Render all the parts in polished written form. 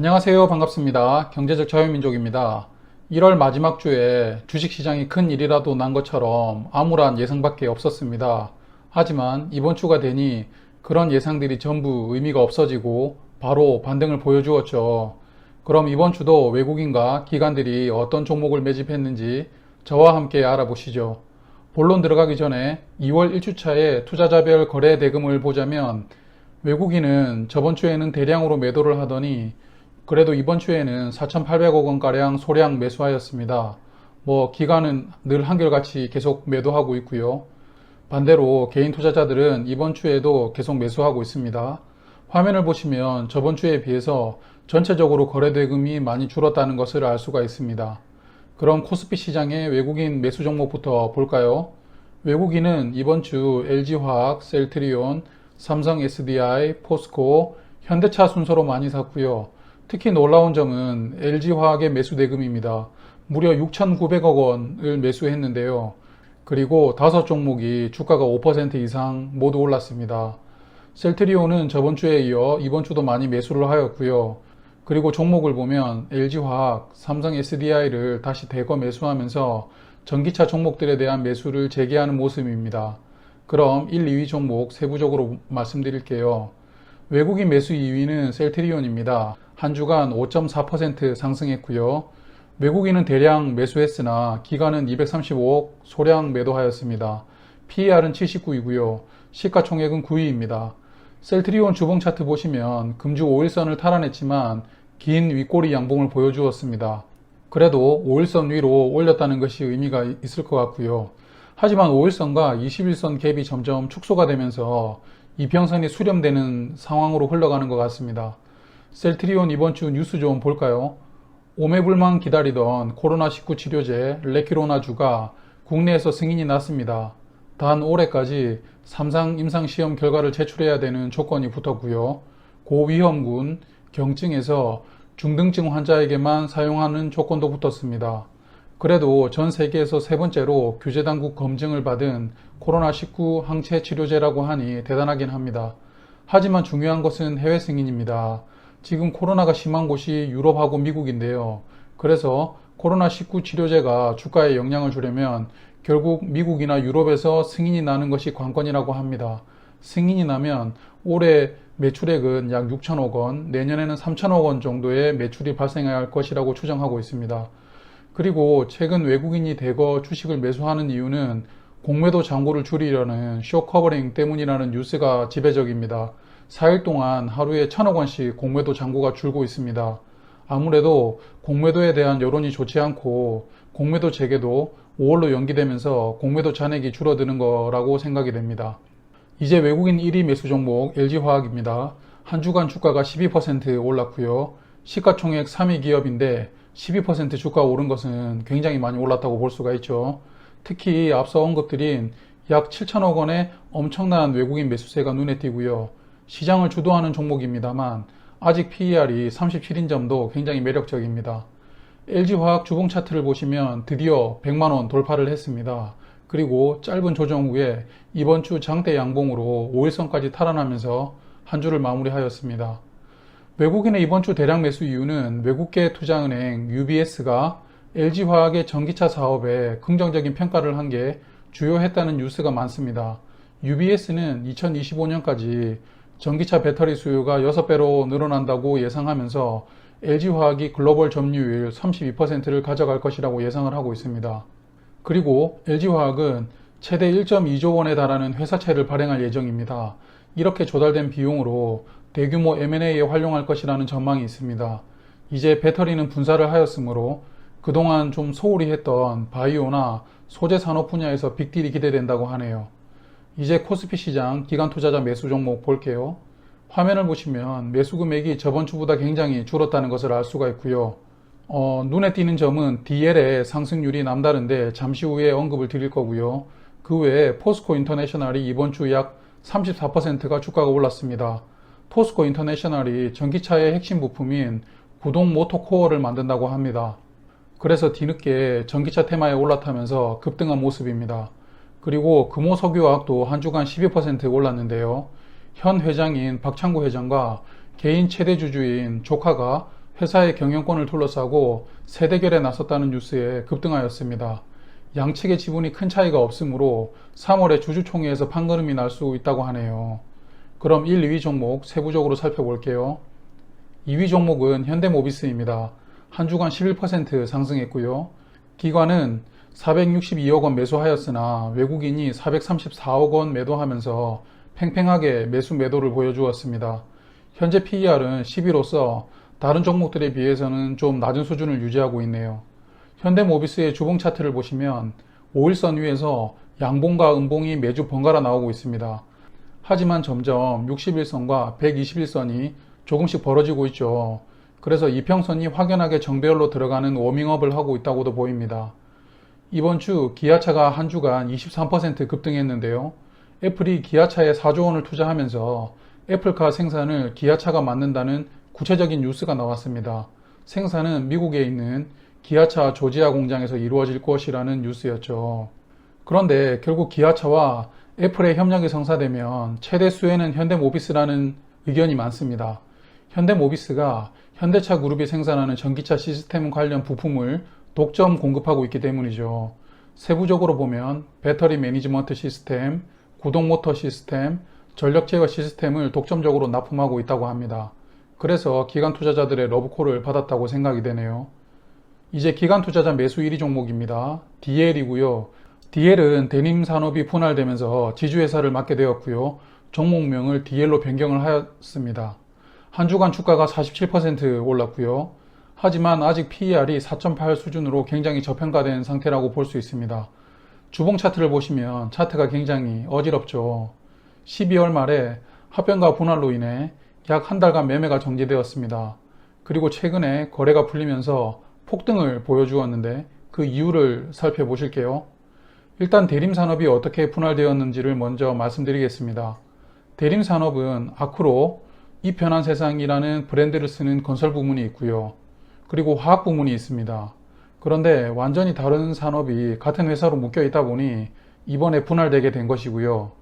안녕하세요. 반갑습니다. 경제적 자유민족입니다. 1월 마지막 주에 주식시장이 큰 일이라도 난 것처럼 암울한 예상밖에 없었습니다. 하지만 이번 주가 되니 그런 예상들이 전부 의미가 없어지고 바로 반등을 보여주었죠. 그럼 이번 주도 외국인과 기관들이 어떤 종목을 매집했는지 저와 함께 알아보시죠. 본론 들어가기 전에 2월 1주차의 투자자별 거래 대금을 보자면 외국인은 저번 주에는 대량으로 매도를 하더니 그래도 이번 주에는 4,800억 원가량 소량 매수하였습니다. 기관은 늘 한결같이 계속 매도하고 있고요. 반대로 개인 투자자들은 이번 주에도 계속 매수하고 있습니다. 화면을 보시면 저번 주에 비해서 전체적으로 거래 대금이 많이 줄었다는 것을 알 수가 있습니다. 그럼 코스피 시장의 외국인 매수 종목부터 볼까요? 외국인은 이번 주 LG화학, 셀트리온, 삼성 SDI, 포스코, 현대차 순서로 많이 샀고요. 특히 놀라운 점은 LG화학의 매수 대금입니다. 무려 6,900억 원을 매수했는데요. 그리고 5종목이 주가가 5% 이상 모두 올랐습니다. 셀트리온은 저번 주에 이어 이번 주도 많이 매수를 하였고요. 그리고 종목을 보면 LG화학, 삼성 SDI를 다시 대거 매수하면서 전기차 종목들에 대한 매수를 재개하는 모습입니다. 그럼 1, 2위 종목 세부적으로 말씀드릴게요. 외국인 매수 2위는 셀트리온입니다. 한 주간 5.4% 상승했고요. 외국인은 대량 매수했으나 기관은 235억 소량 매도하였습니다. PER은 79이고요. 시가총액은 9위입니다. 셀트리온 주봉 차트 보시면 금주 5일선을 탈환했지만 긴 윗꼬리 양봉을 보여주었습니다. 그래도 5일선 위로 올렸다는 것이 의미가 있을 것 같고요. 하지만 5일선과 21선 갭이 점점 축소가 되면서 이평선이 수렴되는 상황으로 흘러가는 것 같습니다. 셀트리온 이번 주 뉴스 좀 볼까요? 오매불망 기다리던 코로나19 치료제 레키로나주가 국내에서 승인이 났습니다. 단 올해까지 3상 임상시험 결과를 제출해야 되는 조건이 붙었고요. 고위험군 경증에서 중등증 환자에게만 사용하는 조건도 붙었습니다. 그래도 전 세계에서 세 번째로 규제당국 검증을 받은 코로나19 항체 치료제라고 하니 대단하긴 합니다. 하지만 중요한 것은 해외 승인입니다. 지금 코로나가 심한 곳이 유럽하고 미국인데요. 그래서 코로나19 치료제가 주가에 영향을 주려면 결국 미국이나 유럽에서 승인이 나는 것이 관건이라고 합니다. 승인이 나면 올해 매출액은 약 6천억 원, 내년에는 3천억 원 정도의 매출이 발생할 것이라고 추정하고 있습니다. 그리고 최근 외국인이 대거 주식을 매수하는 이유는 공매도 잔고를 줄이려는 쇼커버링 때문이라는 뉴스가 지배적입니다. 4일 동안 하루에 1,000억 원씩 공매도 잔고가 줄고 있습니다. 아무래도 공매도에 대한 여론이 좋지 않고 공매도 재개도 5월로 연기되면서 공매도 잔액이 줄어드는 거라고 생각이 됩니다. 이제 외국인 1위 매수 종목 LG화학입니다. 한 주간 주가가 12% 올랐고요. 시가총액 3위 기업인데 12% 주가 오른 것은 굉장히 많이 올랐다고 볼 수가 있죠. 특히 앞서 언급드린 약 7천억 원의 엄청난 외국인 매수세가 눈에 띄고요. 시장을 주도하는 종목입니다만 아직 PER이 37인 점도 굉장히 매력적입니다. LG화학 주봉 차트를 보시면 드디어 100만원 돌파를 했습니다. 그리고 짧은 조정 후에 이번 주 장대 양봉으로 5일선까지 탈환하면서 한 주를 마무리하였습니다. 외국인의 이번 주 대량 매수 이유는 외국계 투자은행 UBS가 LG화학의 전기차 사업에 긍정적인 평가를 한 게 주요했다는 뉴스가 많습니다. UBS는 2025년까지 전기차 배터리 수요가 6배로 늘어난다고 예상하면서 LG화학이 글로벌 점유율 32%를 가져갈 것이라고 예상을 하고 있습니다. 그리고 LG화학은 최대 1.2조 원에 달하는 회사채를 발행할 예정입니다. 이렇게 조달된 비용으로 대규모 M&A에 활용할 것이라는 전망이 있습니다. 이제 배터리는 분사를 하였으므로 그동안 좀 소홀히 했던 바이오나 소재 산업 분야에서 빅딜이 기대된다고 하네요. 이제 코스피 시장 기관 투자자 매수 종목 볼게요. 화면을 보시면 매수 금액이 저번 주보다 굉장히 줄었다는 것을 알 수가 있고요. 눈에 띄는 점은 DL의 상승률이 남다른데 잠시 후에 언급을 드릴 거고요. 그 외에 포스코 인터내셔널이 이번 주 약 34%가 주가가 올랐습니다. 포스코 인터내셔널이 전기차의 핵심 부품인 구동 모터 코어를 만든다고 합니다. 그래서 뒤늦게 전기차 테마에 올라타면서 급등한 모습입니다. 그리고 금호석유화학도 한 주간 12% 올랐는데요. 현 회장인 박창구 회장과 개인 최대 주주인 조카가 회사의 경영권을 둘러싸고 세대결에 나섰다는 뉴스에 급등하였습니다. 양측의 지분이 큰 차이가 없으므로 3월에 주주총회에서 판가름이 날 수 있다고 하네요. 그럼 1, 2위 종목 세부적으로 살펴볼게요. 2위 종목은 현대모비스입니다. 한 주간 11% 상승했고요. 기관은 462억 원 매수하였으나 외국인이 434억 원 매도하면서 팽팽하게 매수 매도를 보여주었습니다. 현재 PER은 10이로서 다른 종목들에 비해서는 좀 낮은 수준을 유지하고 있네요. 현대모비스의 주봉 차트를 보시면 5일선 위에서 양봉과 음봉이 매주 번갈아 나오고 있습니다. 하지만 점점 61선과 121선이 조금씩 벌어지고 있죠. 그래서 이평선이 확연하게 정배열로 들어가는 워밍업을 하고 있다고도 보입니다. 이번 주 기아차가 한 주간 23% 급등했는데요. 애플이 기아차에 4조 원을 투자하면서 애플카 생산을 기아차가 맡는다는 구체적인 뉴스가 나왔습니다. 생산은 미국에 있는 기아차 조지아 공장에서 이루어질 것이라는 뉴스였죠. 그런데 결국 기아차와 애플의 협력이 성사되면 최대 수혜는 현대모비스라는 의견이 많습니다. 현대모비스가 현대차 그룹이 생산하는 전기차 시스템 관련 부품을 독점 공급하고 있기 때문이죠. 세부적으로 보면 배터리 매니지먼트 시스템, 구동 모터 시스템, 전력 제어 시스템을 독점적으로 납품하고 있다고 합니다. 그래서 기관 투자자들의 러브콜을 받았다고 생각이 되네요. 이제 기관 투자자 매수 1위 종목입니다. DL이고요. DL은 데님 산업이 분할되면서 지주회사를 맡게 되었고요. 종목명을 DL로 변경을 하였습니다. 한 주간 주가가 47% 올랐고요. 하지만 아직 PER이 4.8 수준으로 굉장히 저평가된 상태라고 볼 수 있습니다. 주봉 차트를 보시면 차트가 굉장히 어지럽죠. 12월 말에 합병가 분할로 인해 약 한 달간 매매가 정지되었습니다. 그리고 최근에 거래가 풀리면서 폭등을 보여주었는데 그 이유를 살펴보실게요. 일단 대림산업이 어떻게 분할되었는지를 먼저 말씀드리겠습니다. 대림산업은 아크로 이 편한 세상이라는 브랜드를 쓰는 건설 부문이 있고요. 그리고 화학 부문이 있습니다. 그런데 완전히 다른 산업이 같은 회사로 묶여 있다 보니 이번에 분할되게 된 것이고요.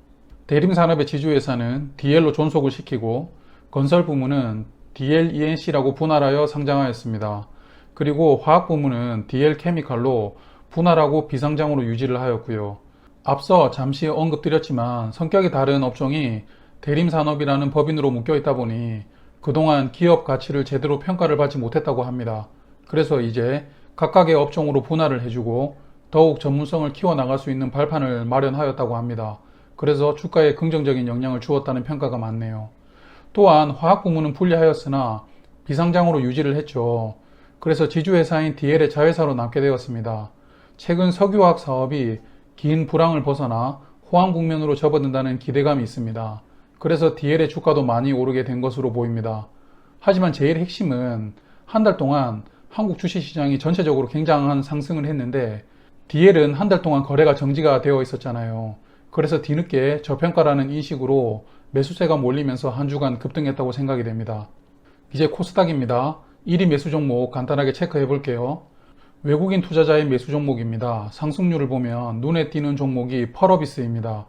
대림산업의 지주회사는 DL로 존속을 시키고 건설 부문은 DLENC라고 분할하여 상장하였습니다. 그리고 화학 부문은 DL케미칼로 분할하고 비상장으로 유지를 하였고요. 앞서 잠시 언급드렸지만 성격이 다른 업종이 대림산업이라는 법인으로 묶여 있다 보니 그동안 기업 가치를 제대로 평가를 받지 못했다고 합니다. 그래서 이제 각각의 업종으로 분할을 해주고 더욱 전문성을 키워나갈 수 있는 발판을 마련하였다고 합니다. 그래서 주가에 긍정적인 영향을 주었다는 평가가 많네요. 또한 화학 부문은 분리하였으나 비상장으로 유지를 했죠. 그래서 지주회사인 DL의 자회사로 남게 되었습니다. 최근 석유화학 사업이 긴 불황을 벗어나 호황 국면으로 접어든다는 기대감이 있습니다. 그래서 DL의 주가도 많이 오르게 된 것으로 보입니다. 하지만 제일 핵심은 한 달 동안 한국 주식시장이 전체적으로 굉장한 상승을 했는데 DL은 한 달 동안 거래가 정지가 되어 있었잖아요. 그래서 뒤늦게 저평가라는 인식으로 매수세가 몰리면서 한 주간 급등했다고 생각이 됩니다. 이제 코스닥입니다. 1위 매수 종목 간단하게 체크해 볼게요. 외국인 투자자의 매수 종목입니다. 상승률을 보면 눈에 띄는 종목이 펄어비스입니다.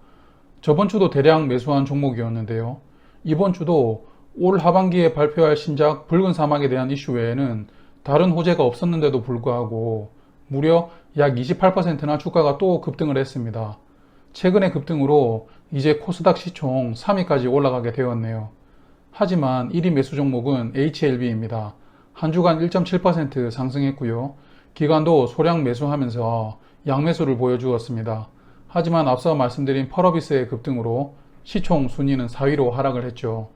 저번 주도 대량 매수한 종목이었는데요. 이번 주도 올 하반기에 발표할 신작 붉은 사막에 대한 이슈 외에는 다른 호재가 없었는데도 불구하고 무려 약 28%나 주가가 또 급등을 했습니다. 최근의 급등으로 이제 코스닥 시총 3위까지 올라가게 되었네요. 하지만 1위 매수 종목은 HLB입니다. 한 주간 1.7% 상승했고요. 기관도 소량 매수하면서 양매수를 보여주었습니다. 하지만 앞서 말씀드린 펄어비스의 급등으로 시총 순위는 4위로 하락을 했죠.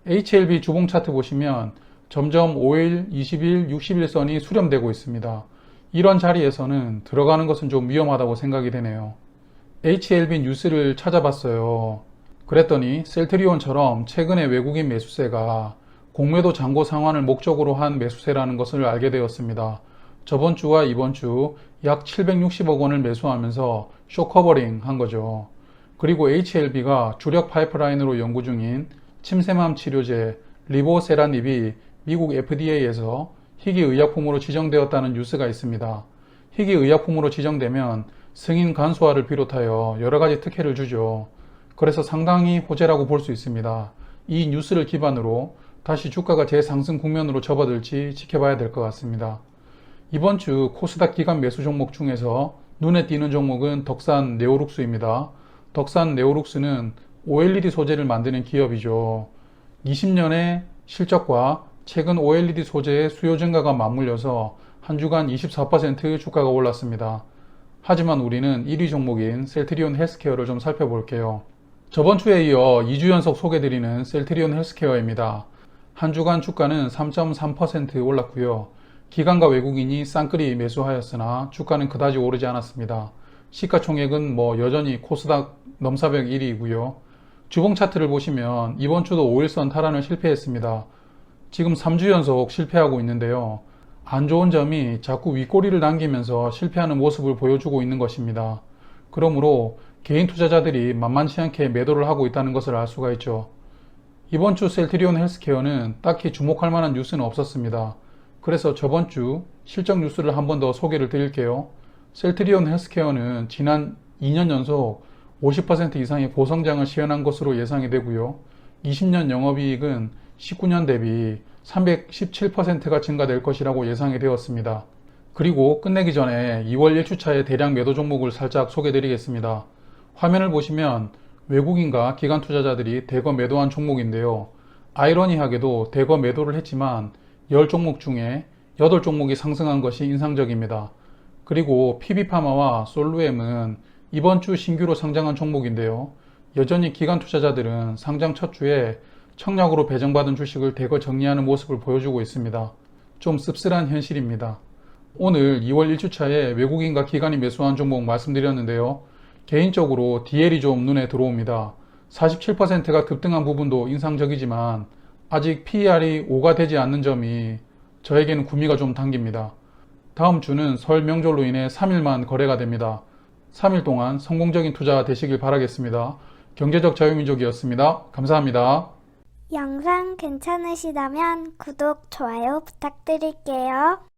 HLB 주봉 차트 보시면 점점 5일, 20일, 60일선이 수렴되고 있습니다. 이런 자리에서는 들어가는 것은 좀 위험하다고 생각이 되네요. HLB 뉴스를 찾아봤어요. 그랬더니 셀트리온처럼 최근에 외국인 매수세가 공매도 잔고 상환을 목적으로 한 매수세라는 것을 알게 되었습니다. 저번 주와 이번 주 약 760억 원을 매수하면서 쇼커버링 한 거죠. 그리고 HLB가 주력 파이프라인으로 연구 중인 침샘암 치료제 리보세라닙이 미국 FDA에서 희귀의약품으로 지정되었다는 뉴스가 있습니다. 희귀의약품으로 지정되면 승인 간소화를 비롯하여 여러가지 특혜를 주죠. 그래서 상당히 호재라고 볼 수 있습니다. 이 뉴스를 기반으로 다시 주가가 재상승 국면으로 접어들지 지켜봐야 될 것 같습니다. 이번 주 코스닥 기관 매수 종목 중에서 눈에 띄는 종목은 덕산 네오룩스입니다. 덕산 네오룩스는 OLED 소재를 만드는 기업이죠. 20년의 실적과 최근 OLED 소재의 수요 증가가 맞물려서 한 주간 24% 주가가 올랐습니다. 하지만 우리는 1위 종목인 셀트리온 헬스케어를 좀 살펴볼게요. 저번 주에 이어 2주 연속 소개드리는 셀트리온 헬스케어입니다. 한 주간 주가는 3.3% 올랐고요. 기관과 외국인이 쌍끌이 매수하였으나 주가는 그다지 오르지 않았습니다. 시가총액은 여전히 코스닥 넘사벽 1위이고요. 주봉 차트를 보시면 이번 주도 5일선 탈환을 실패했습니다. 지금 3주 연속 실패하고 있는데요. 안 좋은 점이 자꾸 윗꼬리를 남기면서 실패하는 모습을 보여주고 있는 것입니다. 그러므로 개인 투자자들이 만만치 않게 매도를 하고 있다는 것을 알 수가 있죠. 이번 주 셀트리온 헬스케어는 딱히 주목할 만한 뉴스는 없었습니다. 그래서 저번 주 실적 뉴스를 한 번 더 소개를 드릴게요. 셀트리온 헬스케어는 지난 2년 연속 50% 이상의 고성장을 시현한 것으로 예상이 되고요. 20년 영업이익은 19년 대비 317%가 증가될 것이라고 예상이 되었습니다. 그리고 끝내기 전에 2월 1주차의 대량 매도 종목을 살짝 소개드리겠습니다. 화면을 보시면 외국인과 기관 투자자들이 대거 매도한 종목인데요. 아이러니하게도 대거 매도를 했지만 10종목 중에 8종목이 상승한 것이 인상적입니다. 그리고 PB파마와 솔루엠은 이번 주 신규로 상장한 종목인데요. 여전히 기관 투자자들은 상장 첫 주에 청약으로 배정받은 주식을 대거 정리하는 모습을 보여주고 있습니다. 좀 씁쓸한 현실입니다. 오늘 2월 1주차에 외국인과 기관이 매수한 종목 말씀드렸는데요. 개인적으로 DL이 좀 눈에 들어옵니다. 47%가 급등한 부분도 인상적이지만 아직 PER이 5가 되지 않는 점이 저에게는 구미가 좀 당깁니다. 다음 주는 설 명절로 인해 3일만 거래가 됩니다. 3일 동안 성공적인 투자 되시길 바라겠습니다. 경제적 자유민족이었습니다. 감사합니다. 영상 괜찮으시다면 구독, 좋아요 부탁드릴게요.